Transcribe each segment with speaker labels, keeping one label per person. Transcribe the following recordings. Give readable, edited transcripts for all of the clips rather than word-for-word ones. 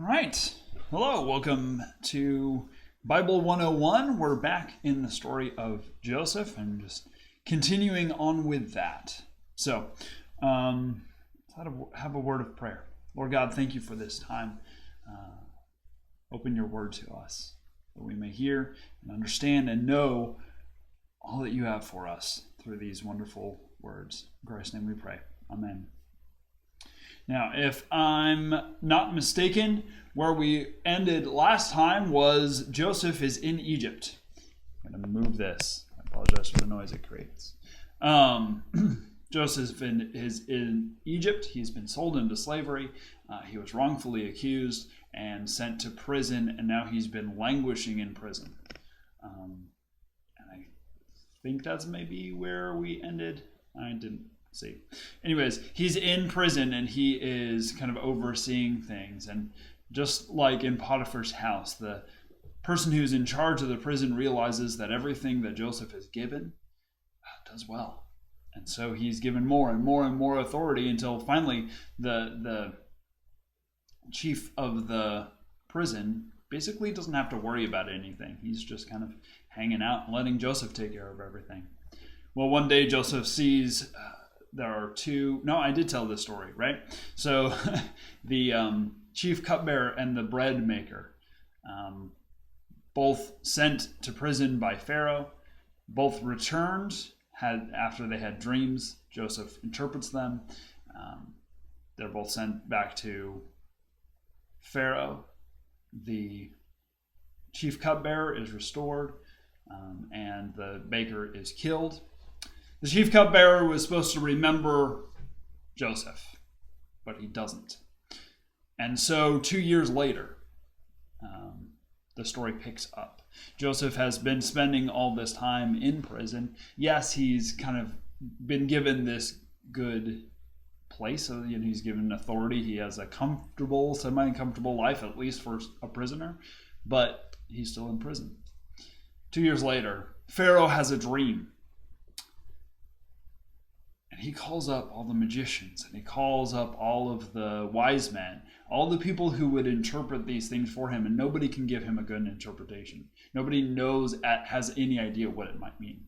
Speaker 1: All right. Hello. Welcome to Bible 101. We're back in the story of Joseph and just continuing on with that. So, let's have a word of prayer. Lord God, thank you for this time. Open your word to us that we may hear and understand and know all that you have for us through these wonderful words. In Christ's name we pray. Amen. Now, if I'm not mistaken, where we ended last time was Joseph is in Egypt. I'm going to move this. I apologize for the noise it creates. Joseph is in Egypt. He's been sold into slavery. He was wrongfully accused and sent to prison, and now he's been languishing in prison. And I think that's maybe where we ended. I didn't see. Anyways, he's in prison and he is kind of overseeing things. And just like in Potiphar's house, the person who's in charge of the prison realizes that everything that Joseph is given does well. And so he's given more and more and more authority until finally the chief of the prison basically doesn't have to worry about anything. He's just kind of hanging out and letting Joseph take care of everything. Well, one day Joseph sees there are two. No, I did tell this story, right? So the chief cupbearer and the bread maker, both sent to prison by Pharaoh, both returned after they had dreams. Joseph interprets them. They're both sent back to Pharaoh. The chief cupbearer is restored, and the baker is killed. The chief cupbearer was supposed to remember Joseph, but he doesn't. And so 2 years later, the story picks up. Joseph has been spending all this time in prison. Yes, he's kind of been given this good place. So, he's given authority. He has a comfortable, semi-comfortable life, at least for a prisoner. But he's still in prison. 2 years later, Pharaoh has a dream. And he calls up all the magicians, and he calls up all of the wise men, all the people who would interpret these things for him, and nobody can give him a good interpretation. Nobody has any idea what it might mean.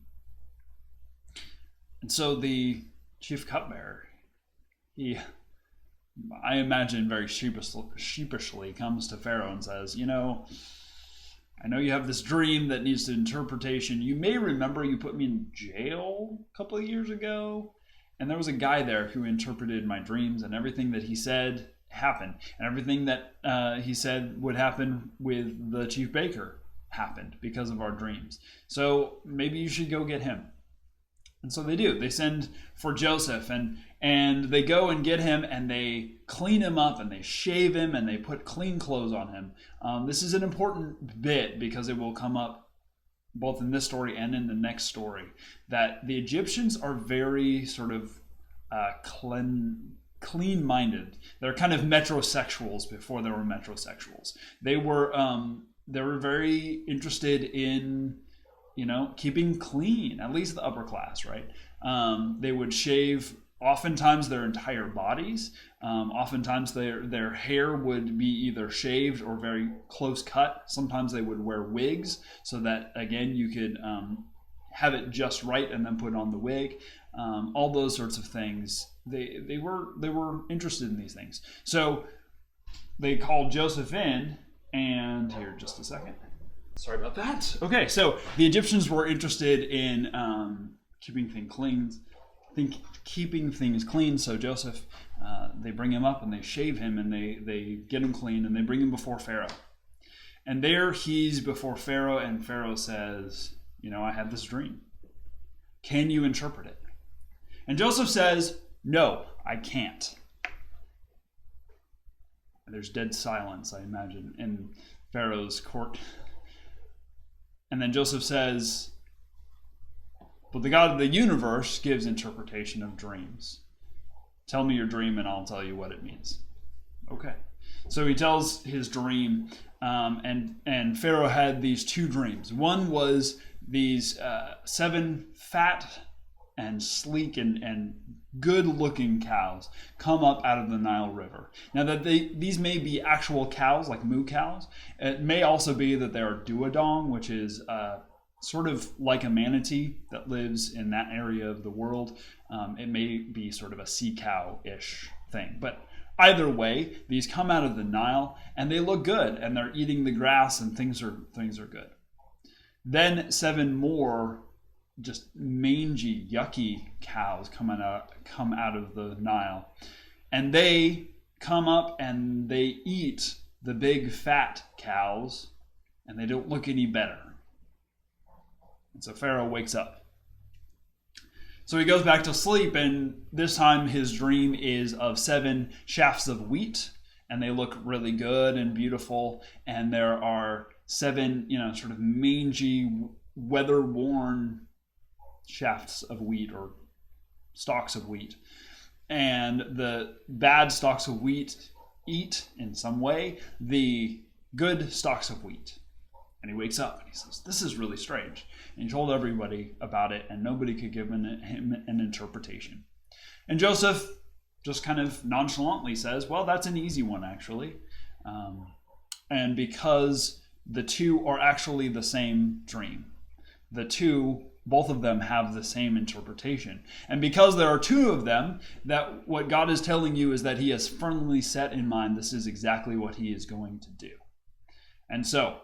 Speaker 1: And so the chief cupbearer, I imagine very sheepishly comes to Pharaoh and says, I know you have this dream that needs an interpretation. You may remember you put me in jail a couple of years ago. And there was a guy there who interpreted my dreams, and everything that he said happened. And everything that he said would happen with the chief baker happened because of our dreams. So maybe you should go get him. And so they do. They send for Joseph, and they go and get him, and they clean him up, and they shave him, and they put clean clothes on him. This is an important bit because it will come up both in this story and in the next story, that the Egyptians are very sort of clean-minded. They're kind of metrosexuals before there were metrosexuals. They were very interested in, keeping clean, at least the upper class, right? They would shave oftentimes their entire bodies. Oftentimes their hair would be either shaved or very close cut. Sometimes they would wear wigs so that, again, you could have it just right and then put on the wig. All those sorts of things. They were interested in these things. So they called Joseph in, and here, just a second. Sorry about that. Okay, so the Egyptians were interested in keeping things clean. So Joseph, they bring him up and they shave him and they get him clean and they bring him before Pharaoh. And there he's before Pharaoh, and Pharaoh says, I had this dream. Can you interpret it? And Joseph says, no, I can't. And there's dead silence, I imagine, in Pharaoh's court. And then Joseph says, but the God of the universe gives interpretation of dreams. Tell me your dream and I'll tell you what it means. Okay. So he tells his dream, and Pharaoh had these two dreams. One was these 7 fat and sleek and good-looking cows come up out of the Nile River. Now, that these may be actual cows, like moo cows. It may also be that they are duodong, which is sort of like a manatee that lives in that area of the world. It may be sort of a sea cow-ish thing. But either way, these come out of the Nile, and they look good, and they're eating the grass, and things are good. Then 7 more just mangy, yucky cows come out of the Nile. And they come up and they eat the big fat cows, and they don't look any better. And so Pharaoh wakes up. So he goes back to sleep, and this time his dream is of 7 shafts of wheat, and they look really good and beautiful. And there are 7, sort of mangy, weather-worn shafts of wheat or stalks of wheat. And the bad stalks of wheat eat in some way the good stalks of wheat. And he wakes up and he says, this is really strange. And he told everybody about it, and nobody could give him an interpretation. And Joseph just kind of nonchalantly says, well, that's an easy one, actually. And because the 2 are actually the same dream, both of them have the same interpretation. And because there are 2 of them, that what God is telling you is that he has firmly set in mind this is exactly what he is going to do. And so,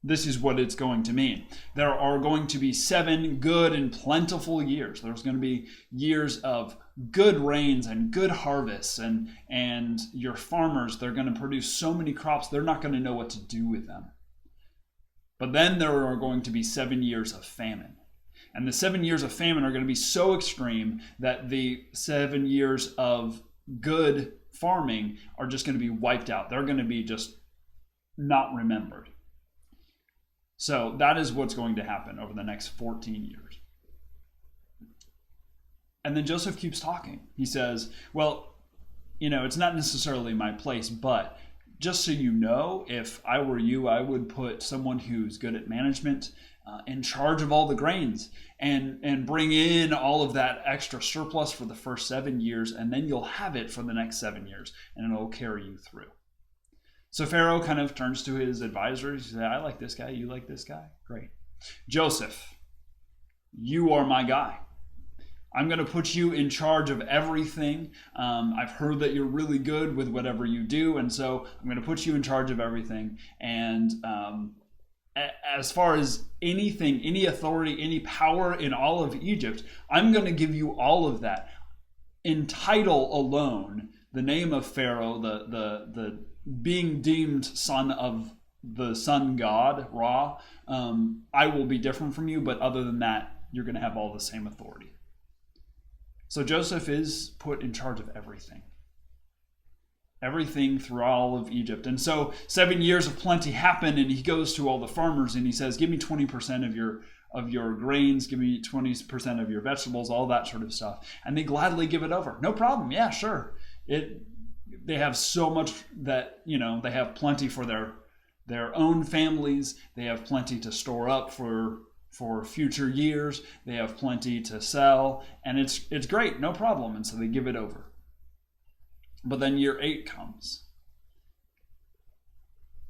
Speaker 1: this is what it's going to mean. There are going to be 7 good and plentiful years. There's going to be years of good rains and good harvests, and your farmers, they're going to produce so many crops, they're not going to know what to do with them. But then there are going to be 7 years of famine. And the 7 years of famine are going to be so extreme that the 7 years of good farming are just going to be wiped out. They're going to be just not remembered. So that is what's going to happen over the next 14 years. And then Joseph keeps talking. He says, well, it's not necessarily my place, but just so you know, if I were you, I would put someone who's good at management in charge of all the grains and bring in all of that extra surplus for the first 7 years, and then you'll have it for the next 7 years, and it'll carry you through. So Pharaoh kind of turns to his advisors. He says, I like this guy. You like this guy? Great. Joseph, you are my guy. I'm going to put you in charge of everything. I've heard that you're really good with whatever you do, and so I'm going to put you in charge of everything. And as far as anything, any authority, any power in all of Egypt, I'm going to give you all of that. In title alone, the name of Pharaoh, the being deemed son of the sun god, Ra, I will be different from you, but other than that, you're going to have all the same authority. So Joseph is put in charge of everything. Everything through all of Egypt. And so 7 years of plenty happen, and he goes to all the farmers and he says, give me 20% of your grains, give me 20% of your vegetables, all that sort of stuff. And they gladly give it over. No problem. Yeah, sure. They have so much that, they have plenty for their own families. They have plenty to store up for future years. They have plenty to sell, and it's great, no problem. And so they give it over. But then year 8 comes,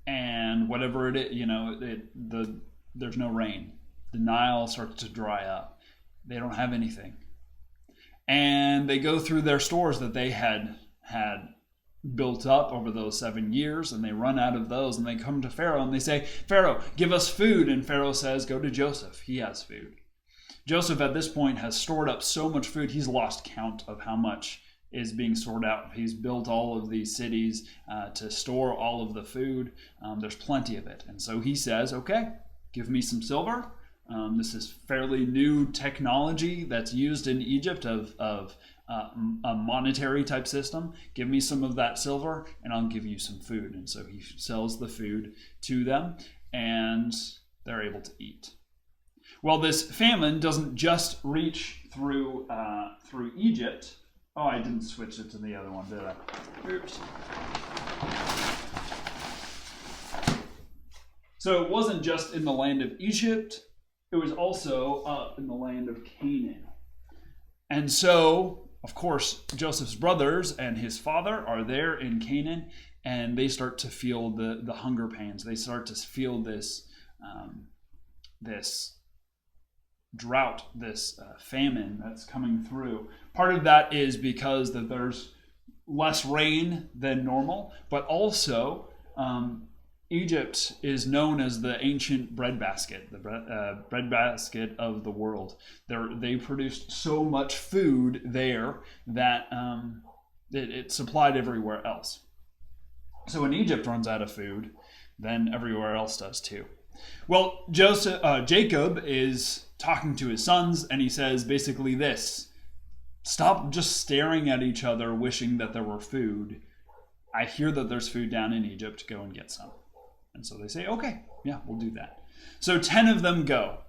Speaker 1: and whatever it is, there's no rain. The Nile starts to dry up. They don't have anything, and they go through their stores that they had built up over those 7 years, and they run out of those, and they come to Pharaoh and they say, Pharaoh, give us food. And Pharaoh says, go to Joseph. He has food. Joseph at this point has stored up so much food, he's lost count of how much is being stored out. He's built all of these cities to store all of the food. There's plenty of it. And so he says, okay, give me some silver. This is fairly new technology that's used in Egypt of a monetary type system. Give me some of that silver and I'll give you some food. And so he sells the food to them and they're able to eat. Well, this famine doesn't just reach through Egypt. Oh, I didn't switch it to the other one, did I? Oops. So it wasn't just in the land of Egypt. It was also in the land of Canaan. And so, of course, Joseph's brothers and his father are there in Canaan, and they start to feel the hunger pains. They start to feel this this drought, this famine that's coming through. Part of that is because that there's less rain than normal, but also Egypt is known as the ancient breadbasket, the breadbasket of the world. They produced so much food there that it supplied everywhere else. So when Egypt runs out of food, then everywhere else does too. Well, Jacob is talking to his sons, and he says basically this: stop just staring at each other wishing that there were food. I hear that there's food down in Egypt. Go and get some. And so they say, okay, yeah, we'll do that. So 10 of them go.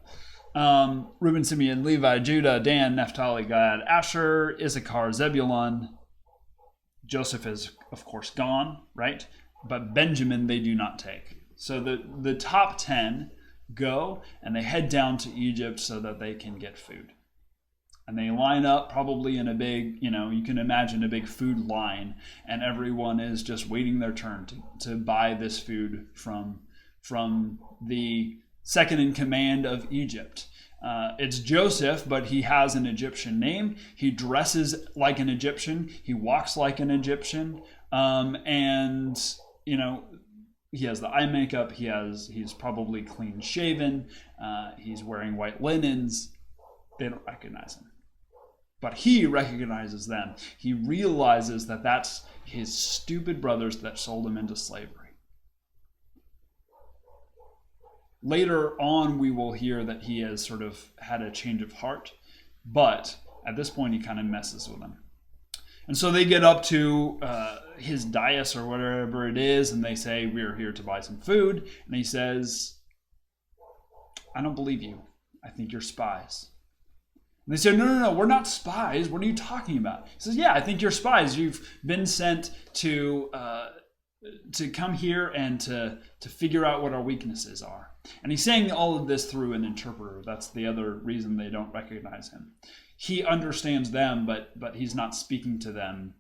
Speaker 1: Reuben, Simeon, Levi, Judah, Dan, Naphtali, Gad, Asher, Issachar, Zebulun. Joseph is, of course, gone, right? But Benjamin they do not take. So the top 10 go, and they head down to Egypt so that they can get food. And they line up probably in a big, you can imagine a big food line, and everyone is just waiting their turn to buy this food from the second in command of Egypt. It's Joseph, but he has an Egyptian name. He dresses like an Egyptian. He walks like an Egyptian. And he has the eye makeup. He's probably clean shaven. He's wearing white linens. They don't recognize him. But he recognizes them. He realizes that that's his stupid brothers that sold him into slavery. Later on, we will hear that he has sort of had a change of heart. But at this point, he kind of messes with them. And so they get up to his dais or whatever it is, and they say, we're here to buy some food. And he says, I don't believe you. I think you're spies. And they say, no, we're not spies. What are you talking about? He says, yeah, I think you're spies. You've been sent to come here and to figure out what our weaknesses are. And he's saying all of this through an interpreter. That's the other reason they don't recognize him. He understands them, but he's not speaking to them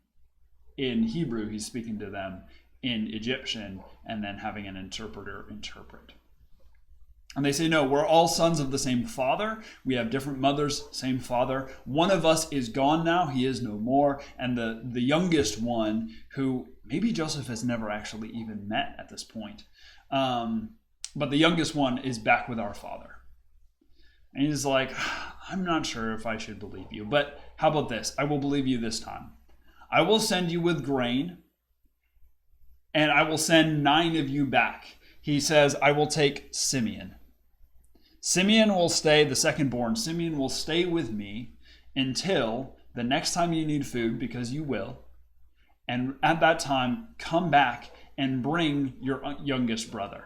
Speaker 1: in Hebrew. He's speaking to them in Egyptian, and then having an interpreter interpret. And they say, no, we're all sons of the same father. We have different mothers, same father. One of us is gone now. He is no more. And the youngest one, who maybe Joseph has never actually even met at this point, but the youngest one is back with our father. And he's like, I'm not sure if I should believe you, but how about this? I will believe you this time. I will send you with grain, and I will send 9 of you back. He says, I will take Simeon. Simeon will stay, the second-born. Simeon will stay with me until the next time you need food, because you will. And at that time, come back and bring your youngest brother,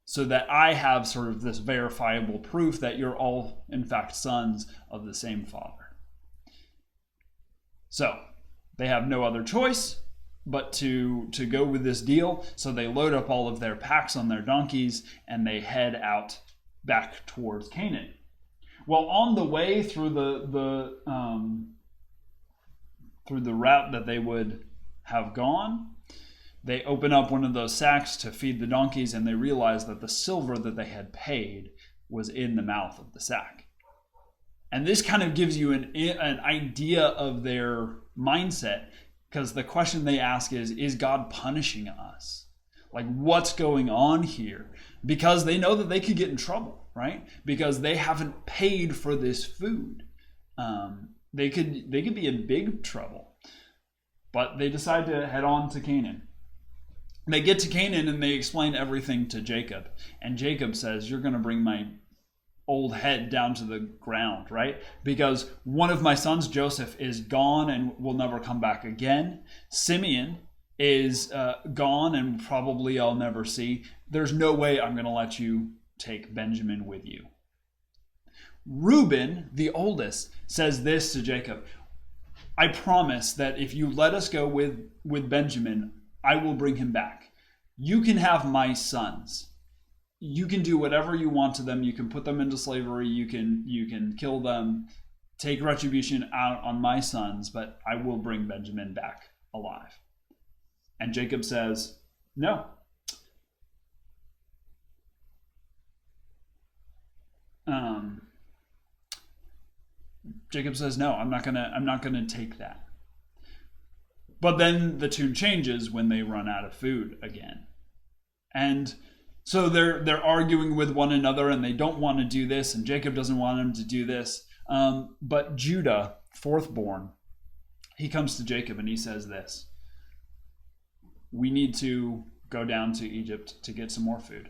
Speaker 1: so that I have sort of this verifiable proof that you're all, in fact, sons of the same father. So they have no other choice but to go with this deal. So they load up all of their packs on their donkeys, and they head out back towards Canaan. Well, on the way through the route that they would have gone, they open up one of those sacks to feed the donkeys, and they realize that the silver that they had paid was in the mouth of the sack. And this kind of gives you an idea of their mindset, because the question they ask is God punishing us? Like, what's going on here? Because they know that they could get in trouble, right? Because they haven't paid for this food. They could be in big trouble. But they decide to head on to Canaan. They get to Canaan and they explain everything to Jacob. And Jacob says, you're going to bring my old head down to the ground, right? Because one of my sons, Joseph, is gone and will never come back again. Simeon is gone and probably I'll never see. There's no way I'm going to let you take Benjamin with you. Reuben, the oldest, says this to Jacob: I promise that if you let us go with Benjamin, I will bring him back. You can have my sons. You can do whatever you want to them. You can put them into slavery. You can kill them. take retribution out on my sons, but I will bring Benjamin back alive. And Jacob says, no. Jacob says, no, I'm not gonna take that. But then the tune changes when they run out of food again. And so they're arguing with one another, and they don't want to do this, and Jacob doesn't want them to do this. But Judah, fourth born, he comes to Jacob and he says this: we need to go down to Egypt to get some more food.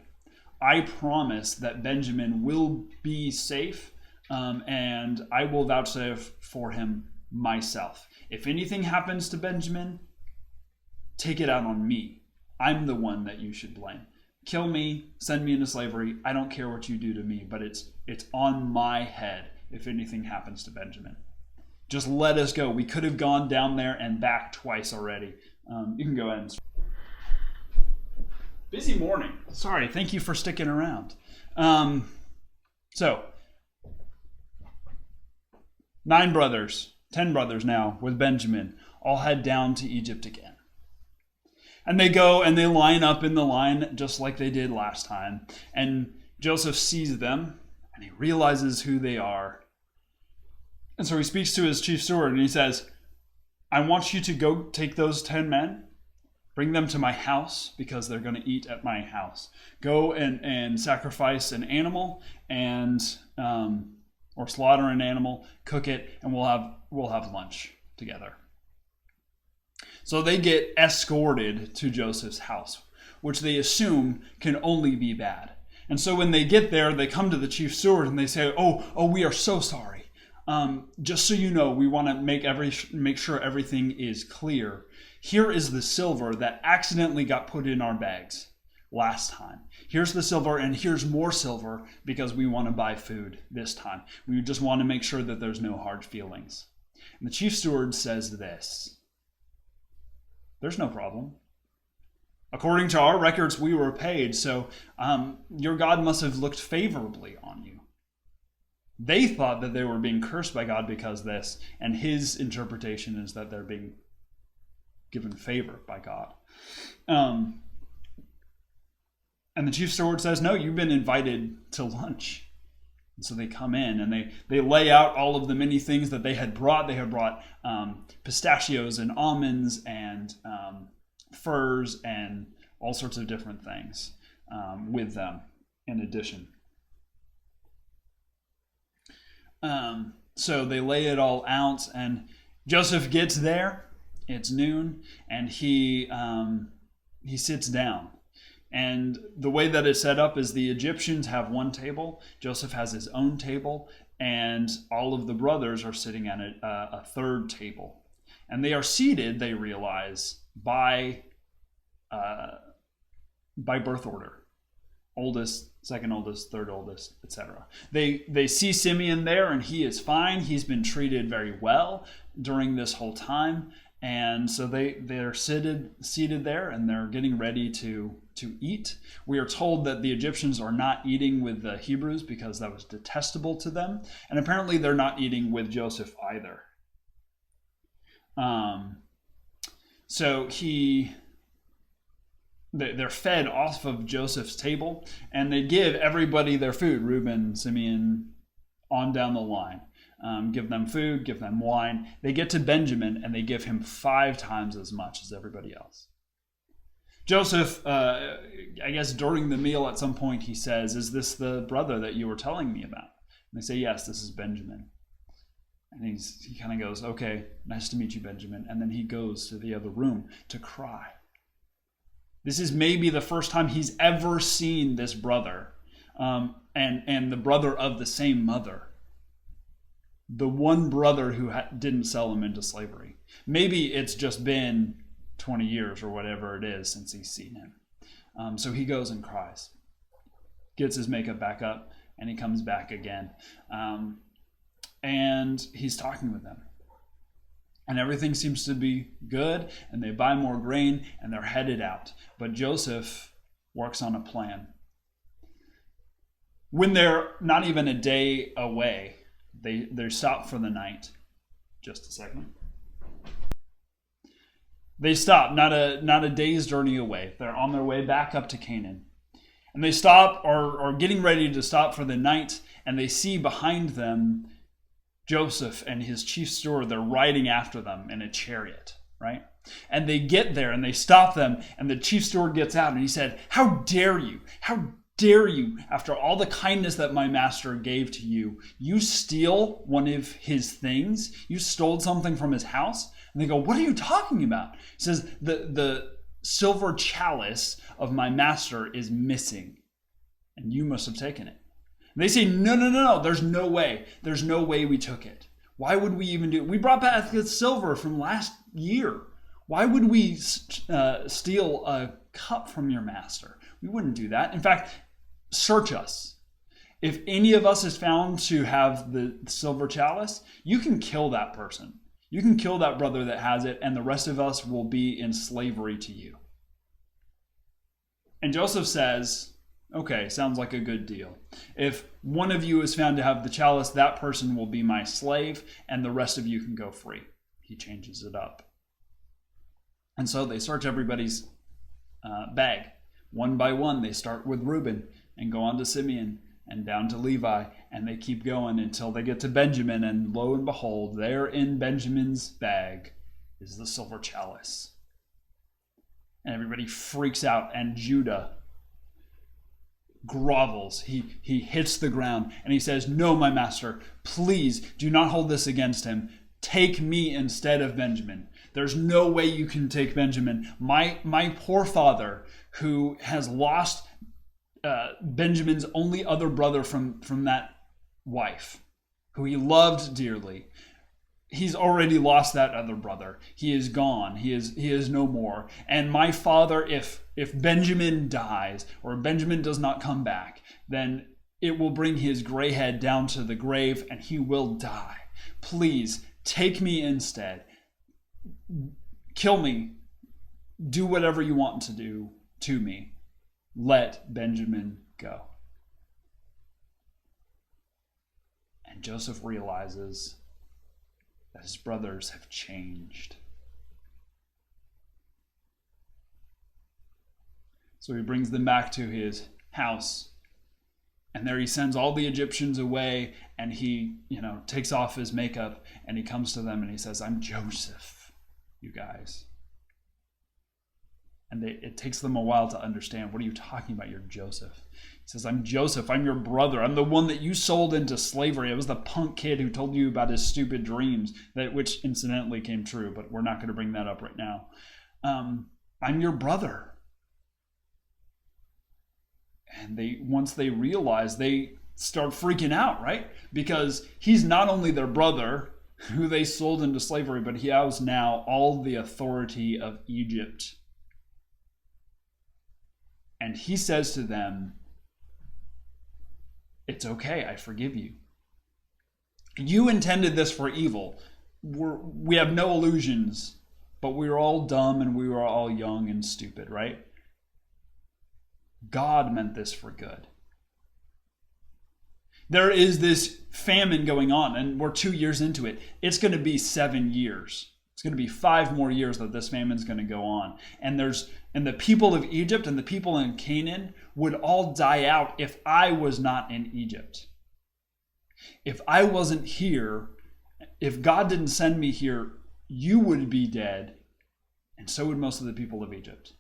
Speaker 1: I promise that Benjamin will be safe, and I will vouchsafe for him myself. If anything happens to Benjamin, take it out on me. I'm the one that you should blame. Kill me, send me into slavery. I don't care what you do to me, but it's on my head if anything happens to Benjamin. Just let us go. We could have gone down there and back twice already. You can go ahead and... Busy morning. Sorry, thank you for sticking around. So, 9 brothers, 10 brothers now with Benjamin, all head down to Egypt again. And they go and they line up in the line just like they did last time. And Joseph sees them and he realizes who they are. And so he speaks to his chief steward and he says, I want you to go take those 10 men, bring them to my house because they're going to eat at my house. Go and sacrifice an animal and or slaughter an animal, cook it, and we'll have lunch together. So they get escorted to Joseph's house, which they assume can only be bad. And so when they get there, they come to the chief steward and they say, "Oh, we are so sorry. Just so you know, we want to make sure everything is clear. Here is the silver that accidentally got put in our bags last time. Here's the silver, and here's more silver because we want to buy food this time. We just want to make sure that there's no hard feelings." And the chief steward says this: there's no problem. According to our records, we were paid, so your God must have looked favorably on you. They thought that they were being cursed by God because of this, and his interpretation is that they're being given favor by God. And the chief steward says, no, you've been invited to lunch. And so they come in and they lay out all of the many things that they had brought. They had brought pistachios and almonds and furs and all sorts of different things with them in addition. So they lay it all out, and Joseph gets there. It's noon, and he sits down. And the way that it's set up is the Egyptians have one table, Joseph has his own table, and all of the brothers are sitting at a third table. And they are seated, they realize, by birth order. Oldest, second oldest, third oldest, etc. They see Simeon there, and he is fine. He's been treated very well during this whole time. And so they're seated there, and they're getting ready to eat. We are told that the Egyptians are not eating with the Hebrews because that was detestable to them. And apparently they're not eating with Joseph either. So they're fed off of Joseph's table, and they give everybody their food. Reuben, Simeon, on down the line. Give them food, give them wine. They get to Benjamin, and they give him 5 times as much as everybody else. Joseph, I guess during the meal at some point, he says, "Is this the brother that you were telling me about?" And they say, "Yes, this is Benjamin." And he kind of goes, "Okay, nice to meet you, Benjamin." And then he goes to the other room to cry. This is maybe the first time he's ever seen this brother, and the brother of the same mother. The one brother who didn't sell him into slavery. Maybe it's just been 20 years or whatever it is since he's seen him. So he goes and cries, gets his makeup back up, and he comes back again. And he's talking with them. And everything seems to be good, and they buy more grain, and they're headed out. But Joseph works on a plan. When they're not even a day away, They stop for the night. Just a second. They stop, not a day's journey away. They're on their way back up to Canaan. And they stop, or are getting ready to stop for the night, and they see behind them Joseph and his chief steward. They're riding after them in a chariot, right? And they get there and they stop them, and the chief steward gets out and he said, "How dare you? How dare you, after all the kindness that my master gave to you, you steal one of his things? You stole something from his house?" And they go, "What are you talking about?" He says, the silver chalice of my master is missing, and you must have taken it. And they say, no, there's no way. There's no way we took it. Why would we even do it? We brought back the silver from last year. Why would we steal a cup from your master? We wouldn't do that. In fact, search us. If any of us is found to have the silver chalice, you can kill that person. You can kill that brother that has it, and the rest of us will be in slavery to you. And Joseph says, "Okay, sounds like a good deal. If one of you is found to have the chalice, that person will be my slave, and the rest of you can go free." He changes it up. And so they search everybody's bag. One by one, they start with Reuben and go on to Simeon and down to Levi, and they keep going until they get to Benjamin, and lo and behold, there in Benjamin's bag is the silver chalice. And everybody freaks out, and Judah grovels. He hits the ground, and he says, "No, my master, please do not hold this against him. Take me instead of Benjamin. There's no way you can take Benjamin. My poor father, who has lost Benjamin's only other brother from that wife, who he loved dearly. He's already lost that other brother. He is gone. He is no more. And my father, if Benjamin dies, or Benjamin does not come back, then it will bring his gray head down to the grave, and he will die. Please take me instead. Kill me. Do whatever you want to do to me. Let Benjamin go." And Joseph realizes that his brothers have changed. So he brings them back to his house, and there he sends all the Egyptians away, and he, takes off his makeup, and he comes to them and he says, "I'm Joseph, you guys." And it takes them a while to understand, "What are you talking about? You're Joseph." He says, "I'm Joseph. I'm your brother. I'm the one that you sold into slavery. I was the punk kid who told you about his stupid dreams, which incidentally came true, but we're not going to bring that up right now. I'm your brother." And once they realize, they start freaking out, right? Because he's not only their brother who they sold into slavery, but he has now all the authority of Egypt. And he says to them, "It's okay, I forgive you. You intended this for evil. We have no illusions, but we were all dumb and we were all young and stupid, right? God meant this for good. There is this famine going on, and we're 2 years into it. It's going to be 7 years. It's going to be 5 more years that this famine is going to go on. And the people of Egypt and the people in Canaan would all die out if I was not in Egypt. If I wasn't here, if God didn't send me here, you would be dead, and so would most of the people of Egypt."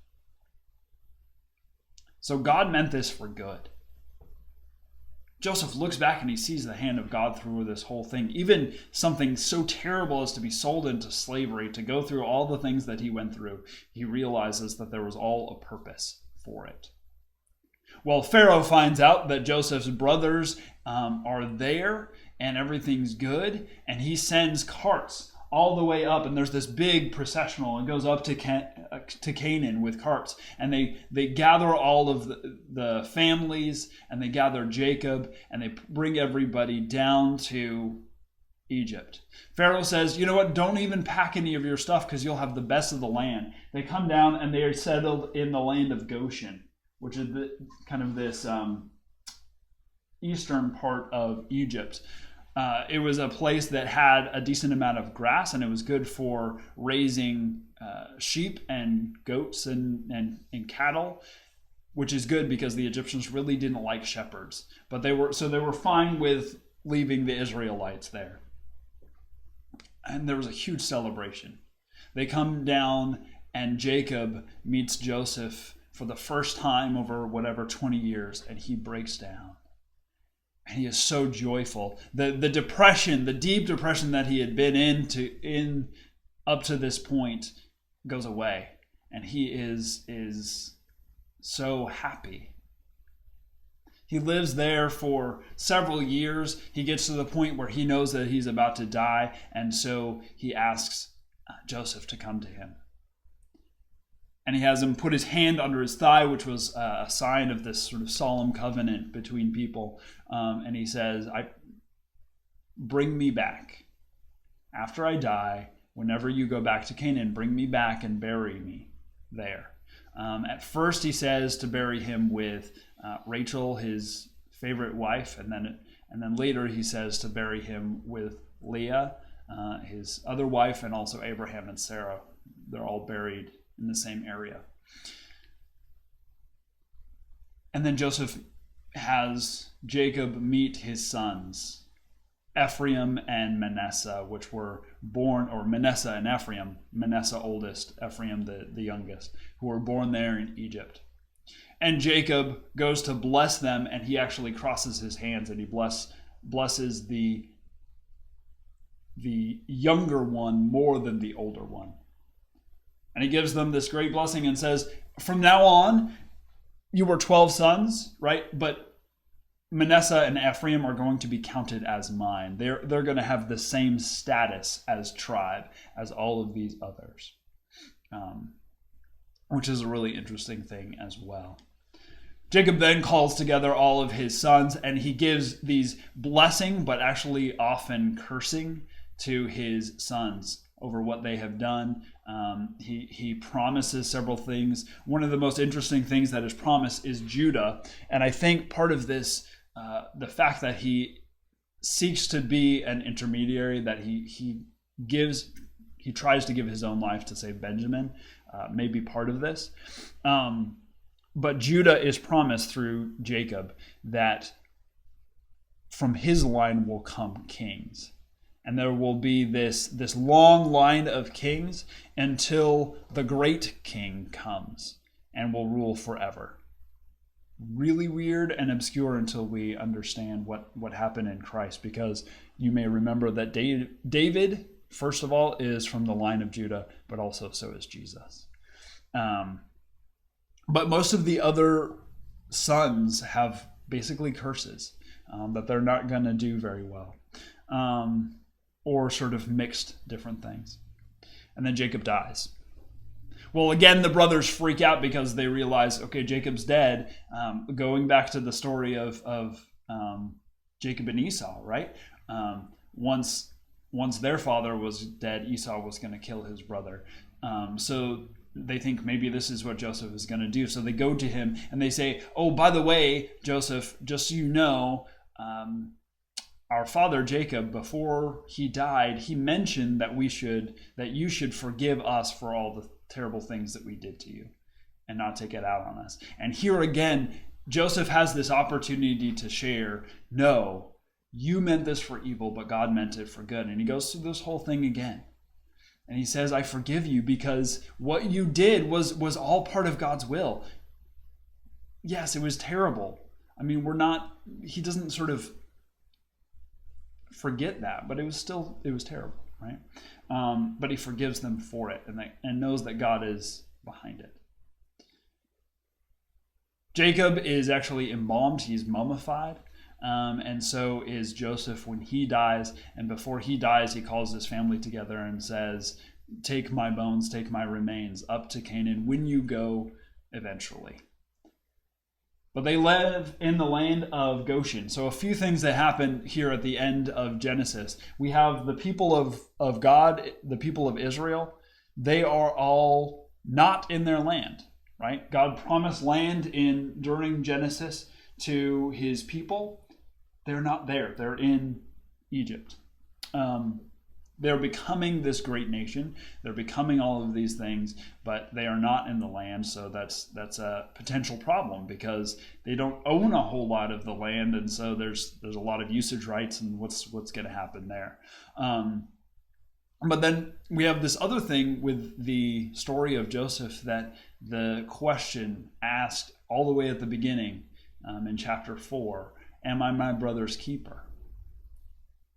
Speaker 1: So God meant this for good. Joseph looks back and he sees the hand of God through this whole thing. Even something so terrible as to be sold into slavery, to go through all the things that he went through, he realizes that there was all a purpose for it. Well, Pharaoh finds out that Joseph's brothers are there and everything's good, and he sends carts all the way up, and there's this big processional and goes up to Canaan with carts, and they gather all of the families, and they gather Jacob, and they bring everybody down to Egypt. Pharaoh says, "You know what, don't even pack any of your stuff because you'll have the best of the land." They come down and they are settled in the land of Goshen, which is kind of this eastern part of Egypt. It was a place that had a decent amount of grass, and it was good for raising sheep and goats and cattle, which is good because the Egyptians really didn't like shepherds. But they were fine with leaving the Israelites there. And there was a huge celebration. They come down, and Jacob meets Joseph for the first time over whatever 20 years, and he breaks down. And he is so joyful. The depression, the deep depression that he had been in up to this point goes away. And he is so happy. He lives there for several years. He gets to the point where he knows that he's about to die, and so he asks Joseph to come to him. And he has him put his hand under his thigh, which was a sign of this sort of solemn covenant between people. And he says, bring me back. After I die, whenever you go back to Canaan, bring me back and bury me there. At first, he says to bury him with Rachel, his favorite wife, and then later he says to bury him with Leah, his other wife, and also Abraham and Sarah. They're all buried in the same area. And then Joseph has Jacob meet his sons, Ephraim and Manasseh, which were born, or Manasseh and Ephraim, Manasseh oldest, Ephraim the youngest, who were born there in Egypt. And Jacob goes to bless them, and he actually crosses his hands, and he blesses the younger one more than the older one. And he gives them this great blessing and says, from now on, you were 12 sons, right? But Manasseh and Ephraim are going to be counted as mine. They're going to have the same status as tribe as all of these others, which is a really interesting thing as well. Jacob then calls together all of his sons, and he gives these blessing, but actually often cursing, to his sons over what they have done. He promises several things. One of the most interesting things that is promised is Judah. And I think part of this, the fact that he seeks to be an intermediary, that he tries to give his own life to save Benjamin, may be part of this. But Judah is promised through Jacob that from his line will come kings. And there will be this long line of kings until the great king comes and will rule forever. Really weird and obscure until we understand what happened in Christ, because you may remember that David, first of all, is from the line of Judah, but also so is Jesus. But most of the other sons have basically curses that they're not going to do very well. Or sort of mixed different things. And then Jacob dies. Well, again, the brothers freak out because they realize, okay, Jacob's dead. Going back to the story of Jacob and Esau, right? Once their father was dead, Esau was going to kill his brother. So they think maybe this is what Joseph is going to do. So they go to him and they say, oh, by the way, Joseph, just so you know, our father Jacob, before he died, he mentioned that you should forgive us for all the terrible things that we did to you and not take it out on us. And here again, Joseph has this opportunity to share, no, you meant this for evil, but God meant it for good. And he goes through this whole thing again. And he says, I forgive you because what you did was all part of God's will. Yes, it was terrible. I mean, he doesn't sort of forget that, but it was terrible, right? But he forgives them for it and knows that God is behind it. Jacob is actually embalmed. He's mummified. And so is Joseph when he dies. And before he dies, he calls his family together and says, take my bones, take my remains up to Canaan when you go eventually. But they live in the land of Goshen. So a few things that happen here at the end of Genesis. We have the people of God, the people of Israel. They are all not in their land, right? God promised land during Genesis to his people. They're not there. They're in Egypt. They're becoming this great nation. They're becoming all of these things, but they are not in the land. So that's a potential problem because they don't own a whole lot of the land, and so there's a lot of usage rights, and what's going to happen there. But then we have this other thing with the story of Joseph, that the question asked all the way at the beginning in chapter 4, "Am I my brother's keeper?"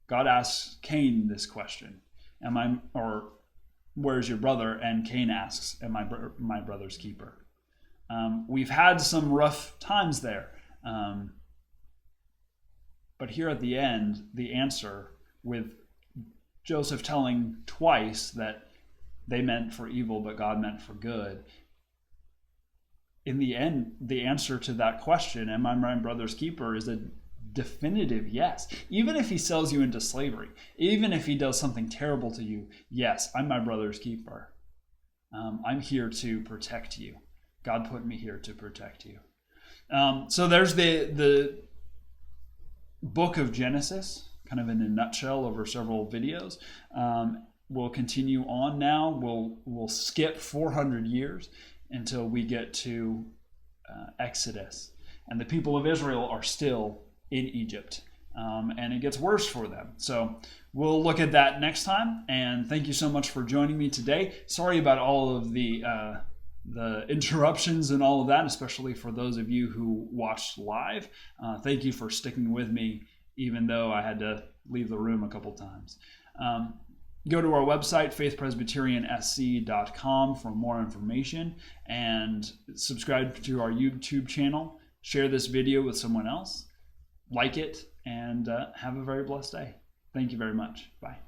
Speaker 1: God asks Cain this question, or "Where's your brother?" And Cain asks, "Am I my brother's keeper?" We've had some rough times there. But here at the end, the answer, with Joseph telling twice that they meant for evil, but God meant for good. In the end, the answer to that question, "Am I my brother's keeper?" is a definitive yes. Even if he sells you into slavery, even if he does something terrible to you, yes, I'm my brother's keeper. I'm here to protect you. God put me here to protect you. So there's the book of Genesis, kind of in a nutshell over several videos. We'll continue on now. We'll skip 400 years until we get to Exodus. And the people of Israel are still in Egypt. And it gets worse for them. So we'll look at that next time. And thank you so much for joining me today. Sorry about all of the interruptions and all of that, especially for those of you who watched live. Thank you for sticking with me, even though I had to leave the room a couple times. Go to our website, faithpresbyteriansc.com, for more information, and subscribe to our YouTube channel. Share this video with someone else. Like it, and have a very blessed day. Thank you very much. Bye.